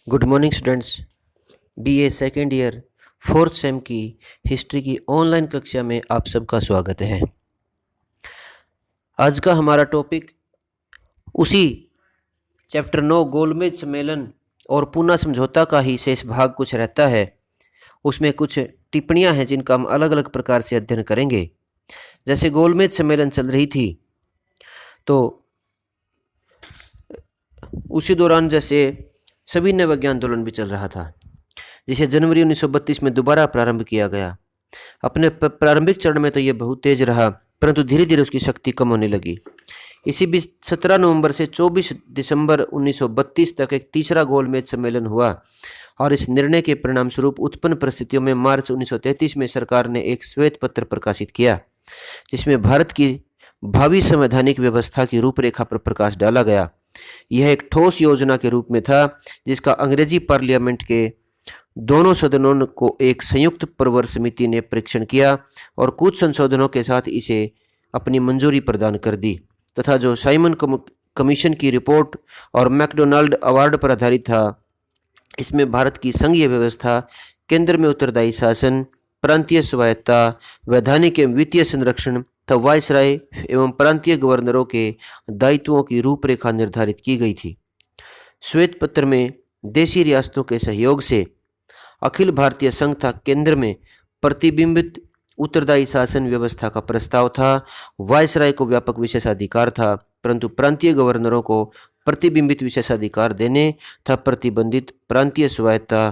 Good morning students. BA second year fourth same की history की online कक्षा में आप सबका स्वागत है। आज का हमारा टॉपिक उसी चैप्टर 9 गोलमेज सम्मेलन और पूना समझौता का ही शेष भाग कुछ रहता है। उसमें कुछ टिप्पणियां हैं जिनका हम अलग अलग प्रकार से अध्ययन करेंगे। जैसे गोलमेज सम्मेलन चल रही थी तो उसी दौरान जैसे सभी नवज्ञ आंदोलन भी चल रहा था, जिसे जनवरी 1932 में दोबारा प्रारंभ किया गया। अपने प्रारंभिक चरण में तो ये बहुत तेज रहा, परंतु धीरे धीरे उसकी शक्ति कम होने लगी। इसी बीच 17 नवंबर से 24 दिसंबर 1932 तक एक तीसरा गोलमेज सम्मेलन हुआ और इस निर्णय के परिणाम स्वरूप उत्पन्न परिस्थितियों में मार्च 1933 में सरकार ने एक श्वेत पत्र प्रकाशित किया, जिसमें भारत की भावी संवैधानिक व्यवस्था की रूपरेखा पर प्रकाश डाला गया। यह एक ठोस योजना के रूप में था, जिसका अंग्रेजी पार्लियामेंट के दोनों सदनों को एक संयुक्त प्रवर समिति ने परीक्षण किया और कुछ संशोधनों के साथ इसे अपनी मंजूरी प्रदान कर दी, तथा जो साइमन कमीशन की रिपोर्ट और मैकडोनाल्ड अवार्ड पर आधारित था। इसमें भारत की संघीय व्यवस्था, केंद्र में उत्तरदायी शासन, प्रांतीय स्वायत्ता, वैधानिक एवं वित्तीय संरक्षण तथा वायसराय एवं प्रांतीय गवर्नरों के दायित्वों की रूपरेखा निर्धारित की गई थी। श्वेत पत्र में देशी रियासतों के सहयोग से अखिल भारतीय संघ तथा केंद्र में प्रतिबिंबित उत्तरदायी शासन व्यवस्था का प्रस्ताव था। वायसराय को व्यापक विशेषाधिकार था, परंतु प्रांतीय गवर्नरों को प्रतिबिंबित विशेषाधिकार देने तथा प्रतिबंधित प्रांतीय स्वायत्ता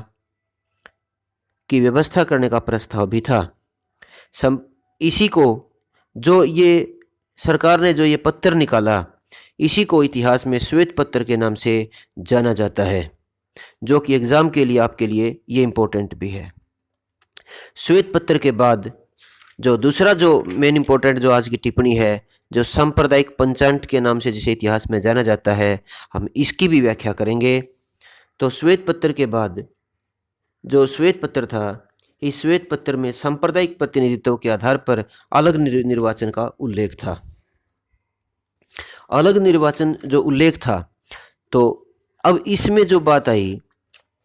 की व्यवस्था करने का प्रस्ताव भी था। इसी को जो ये सरकार ने जो ये पत्र निकाला, इसी को इतिहास में श्वेत पत्र के नाम से जाना जाता है, जो कि एग्जाम के लिए आपके लिए ये इम्पोर्टेंट भी है। श्वेत पत्र के बाद जो दूसरा जो मेन इम्पोर्टेंट जो आज की टिप्पणी है, जो सांप्रदायिक पंचांग के नाम से जिसे इतिहास में जाना जाता है, हम इसकी भी व्याख्या करेंगे। तो श्वेत पत्र के बाद जो श्वेत पत्र था, इस श्वेत पत्र में सांप्रदायिक प्रतिनिधित्व के आधार पर अलग निर्वाचन का उल्लेख था। अलग निर्वाचन जो उल्लेख था, तो अब इसमें जो बात आई,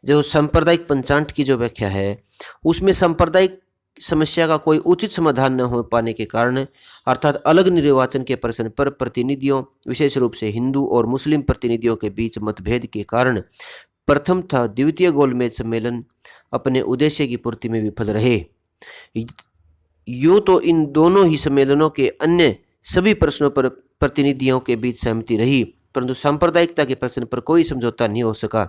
जो सांप्रदायिक पंचांग की जो व्याख्या है, उसमें सांप्रदायिक समस्या का कोई उचित समाधान न हो पाने के कारण, अर्थात अलग निर्वाचन के प्रश्न पर प्रतिनिधियों, विशेष रूप से हिंदू और मुस्लिम प्रतिनिधियों के बीच मतभेद के कारण प्रथम तथा द्वितीय गोलमेज सम्मेलन अपने उद्देश्य की पूर्ति में विफल रहे। यूं तो इन दोनों ही सम्मेलनों के अन्य सभी प्रश्नों पर प्रतिनिधियों के बीच सहमति रही, परंतु सांप्रदायिकता के प्रश्न पर कोई समझौता नहीं हो सका।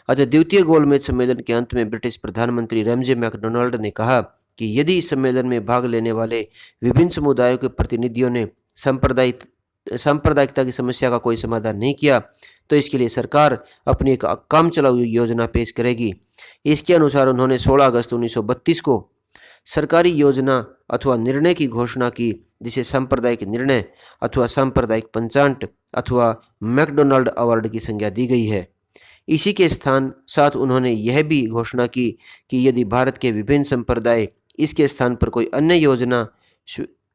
अतः द्वितीय गोलमेज सम्मेलन के अंत में ब्रिटिश प्रधानमंत्री रैमजे मैकडोनाल्ड ने कहा कि यदि इस सम्मेलन में भाग लेने वाले विभिन्न समुदायों के प्रतिनिधियों ने सांप्रदायिकता की समस्या का कोई समाधान नहीं किया, तो इसके लिए सरकार अपनी एक काम चलाऊ योजना पेश करेगी। इसके अनुसार उन्होंने 16 अगस्त 1932 को सरकारी योजना अथवा निर्णय की घोषणा की, जिसे सांप्रदायिक निर्णय अथवा सांप्रदायिक पंचांग अथवा मैकडोनाल्ड अवार्ड की संज्ञा दी गई है। इसी के साथ उन्होंने यह भी घोषणा की कि यदि भारत के विभिन्न संप्रदाय इसके स्थान पर कोई अन्य योजना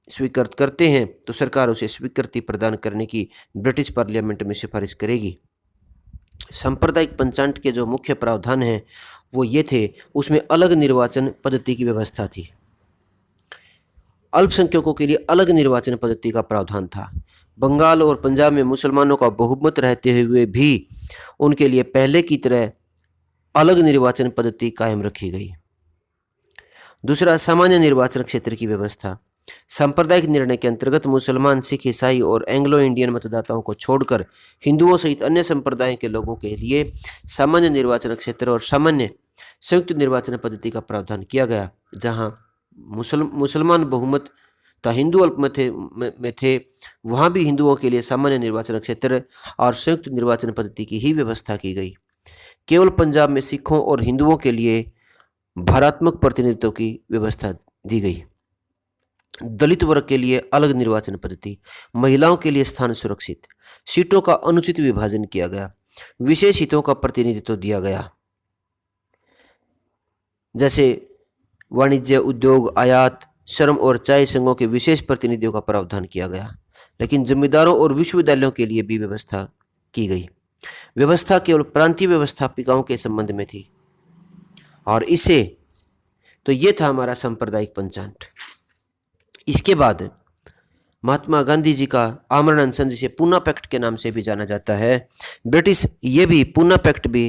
स्वीकृत करते हैं, तो सरकार उसे स्वीकृति प्रदान करने की ब्रिटिश पार्लियामेंट में सिफारिश करेगी। सांप्रदायिक पंचांग के जो मुख्य प्रावधान हैं वो ये थे, उसमें अलग निर्वाचन पद्धति की व्यवस्था थी। अल्पसंख्यकों के लिए अलग निर्वाचन पद्धति का प्रावधान था। बंगाल और पंजाब में मुसलमानों का बहुमत रहते हुए भी उनके लिए पहले की तरह अलग निर्वाचन पद्धति कायम रखी गई। दूसरा, सामान्य निर्वाचन क्षेत्र की व्यवस्था। सांप्रदायिक निर्णय के अंतर्गत मुसलमान, सिख, ईसाई और एंग्लो इंडियन मतदाताओं को छोड़कर हिंदुओं सहित अन्य संप्रदायों के लोगों के लिए सामान्य निर्वाचन क्षेत्र और सामान्य संयुक्त निर्वाचन पद्धति का प्रावधान किया गया। जहां मुसलमान बहुमत तथा हिंदू अल्पमत में थे, वहां भी हिंदुओं के लिए सामान्य निर्वाचन क्षेत्र और संयुक्त निर्वाचन पद्धति की ही व्यवस्था की गई। केवल पंजाब में सिखों और हिंदुओं के लिए भारात्मक प्रतिनिधित्व की व्यवस्था दी गई। दलित वर्ग के लिए अलग निर्वाचन पद्धति, महिलाओं के लिए स्थान सुरक्षित, सीटों का अनुचित विभाजन किया गया, विशेष हितों का प्रतिनिधित्व दिया गया, जैसे वाणिज्य, उद्योग, आयात, श्रम और चाय संघों के विशेष प्रतिनिधियों का प्रावधान किया गया। लेकिन जमींदारों और विश्वविद्यालयों के लिए भी व्यवस्था की गई। व्यवस्था केवल प्रांतीय व्यवस्थापिकाओं के संबंध में थी। और इसे तो ये था हमारा सांप्रदायिक पंचांग। इसके बाद महात्मा गांधी जी का आमरण अनशन, जिसे पूना पैक्ट के नाम से भी जाना जाता है, ब्रिटिश, ये भी पूना पैक्ट भी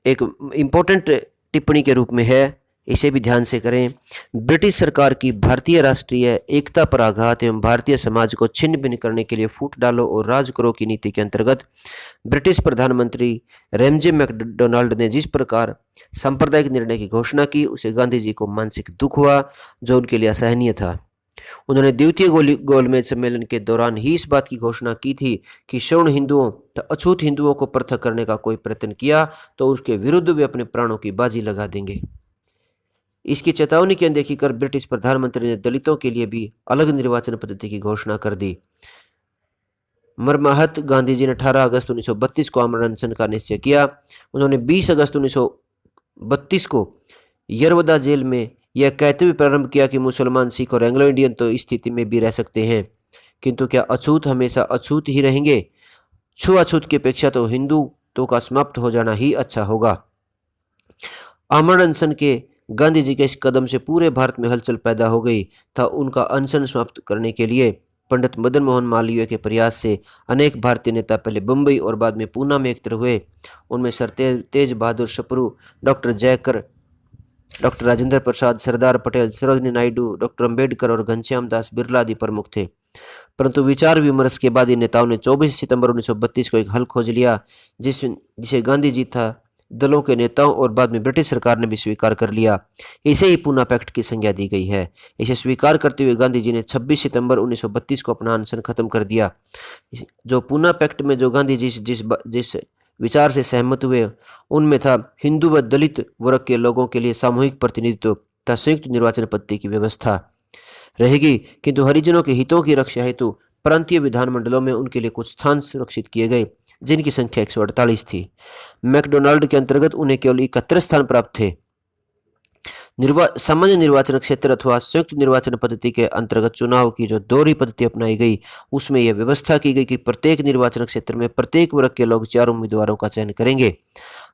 एक इम्पोर्टेंट टिप्पणी के रूप में है, इसे भी ध्यान से करें। ब्रिटिश सरकार की भारतीय राष्ट्रीय एकता पर आघात एवं भारतीय समाज को छिन्न भिन्न करने के लिए फूट डालो और राज करो की नीति के अंतर्गत ब्रिटिश प्रधानमंत्री रैमजे मैकडोनाल्ड ने जिस प्रकार सांप्रदायिक निर्णय की घोषणा की, उसे गांधी जी को मानसिक दुख हुआ, जो उनके लिए असहनीय था। उन्होंने द्वितीय गोलमेज सम्मेलन के दौरान ही इस बात की घोषणा की थी कि सवर्ण हिंदुओं तथा अछूत हिंदुओं को पृथक करने का कोई प्रयत्न किया तो उसके विरुद्ध वे अपने प्राणों की बाजी लगा देंगे। इसकी चेतावनी की अनदेखी कर ब्रिटिश प्रधानमंत्री ने दलितों के लिए भी अलग निर्वाचन पद्धति की घोषणा कर दी। मर्माहत गांधी जी ने 18 अगस्त 1932 को आमरण अनशन का निश्चय किया। उन्होंने 20 अगस्त 1932 को यरवदा जेल में यह कहते हुए प्रारंभ किया कि मुसलमान, सिख और एंग्लो इंडियन तो इस स्थिति में भी रह सकते हैं, किंतु क्या अछूत हमेशा अछूत ही रहेंगे? छुआछूत की अपेक्षा तो हिंदुत्व का समाप्त हो जाना ही अच्छा होगा। आमरण अनशन के गांधी जी के इस कदम से पूरे भारत में हलचल पैदा हो गई था। उनका अनशन समाप्त करने के लिए पंडित मदन मोहन मालवीय के प्रयास से अनेक भारतीय नेता पहले बम्बई और बाद में पूना में एकत्र हुए। उनमें सर तेज बहादुर Sapru, doctor Jayakar, doctor Rajendra Prasad, Sardar Patel, Sarojini Naidu, doctor Ambedkar और घनश्याम दास बिरला आदि प्रमुख थे। परंतु विचार विमर्श के बाद इन नेताओं ने 24 सितंबर 1932 को एक हल खोज लिया, जिसे गांधी जी था, दलों के नेताओं और बाद में ब्रिटिश सरकार ने भी स्वीकार कर लिया। इसे ही पूना पैक्ट की संज्ञा दी गई है। इसे स्वीकार करते हुए गांधी जी ने 26 सितंबर 1932 को अपना अनशन खत्म कर दिया। जो पूना पैक्ट में जो गांधी जी जिस विचार से सहमत हुए, उनमें था हिंदू व दलित वर्ग के लोगों के लिए सामूहिक प्रतिनिधित्व तथा संयुक्त निर्वाचन पद्धति की व्यवस्था रहेगी, किंतु हरिजनों के हितों की रक्षा हेतु प्रांतीय विधानमंडलों में उनके लिए कुछ स्थान सुरक्षित किए गए, जिनकी संख्या 148 थी। मैकडोनाल्ड के अंतर्गत उन्हें केवल 71 स्थान प्राप्त थे। सामान्य निर्वाचन क्षेत्र अथवा संयुक्त निर्वाचन पद्धति के अंतर्गत चुनाव की जो दोहरी पद्धति अपनाई गई, उसमें यह व्यवस्था की गई कि प्रत्येक निर्वाचन क्षेत्र में प्रत्येक वर्ग के लोग 4 उम्मीदवारों का चयन करेंगे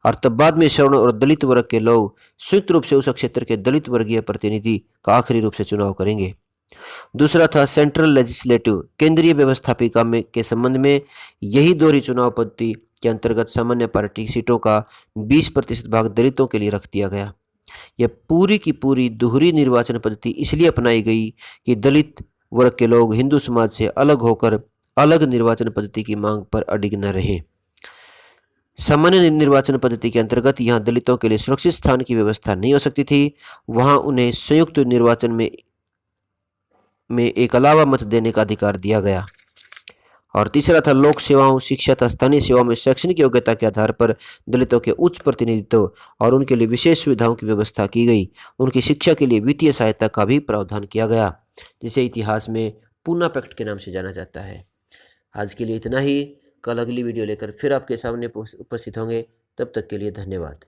और तब बाद में सवर्ण और दलित वर्ग के लोग संयुक्त रूप से उस क्षेत्र के दलित वर्गीय प्रतिनिधि का आखिरी रूप से चुनाव करेंगे। दूसरा था सेंट्रल लेजिस्लेटिव, केंद्रीय व्यवस्थापिका में के संबंध में यही दोहरी चुनाव पद्धति के अंतर्गत सामान्य पार्टी सीटों का 20% भाग दलितों के लिए रख दिया गया। यह पूरी की पूरी दोहरी निर्वाचन पद्धति इसलिए अपनाई गई कि दलित वर्ग के लोग हिंदू समाज से अलग होकर अलग निर्वाचन पद्धति की मांग पर अडिग न रहे। सामान्य निर्वाचन पद्धति के अंतर्गत यहाँ दलितों के लिए सुरक्षित स्थान की व्यवस्था नहीं हो सकती थी, वहां उन्हें संयुक्त निर्वाचन में एक अलावा मत देने का अधिकार दिया गया। और तीसरा था लोक सेवाओं, शिक्षा तथा स्थानीय सेवाओं में शैक्षणिक योग्यता के आधार पर दलितों के उच्च प्रतिनिधित्व और उनके लिए विशेष सुविधाओं की व्यवस्था की गई। उनकी शिक्षा के लिए वित्तीय सहायता का भी प्रावधान किया गया, जिसे इतिहास में पूना पैक्ट के नाम से जाना जाता है। आज के लिए इतना ही। कल अगली वीडियो लेकर फिर आपके सामने उपस्थित होंगे। तब तक के लिए धन्यवाद।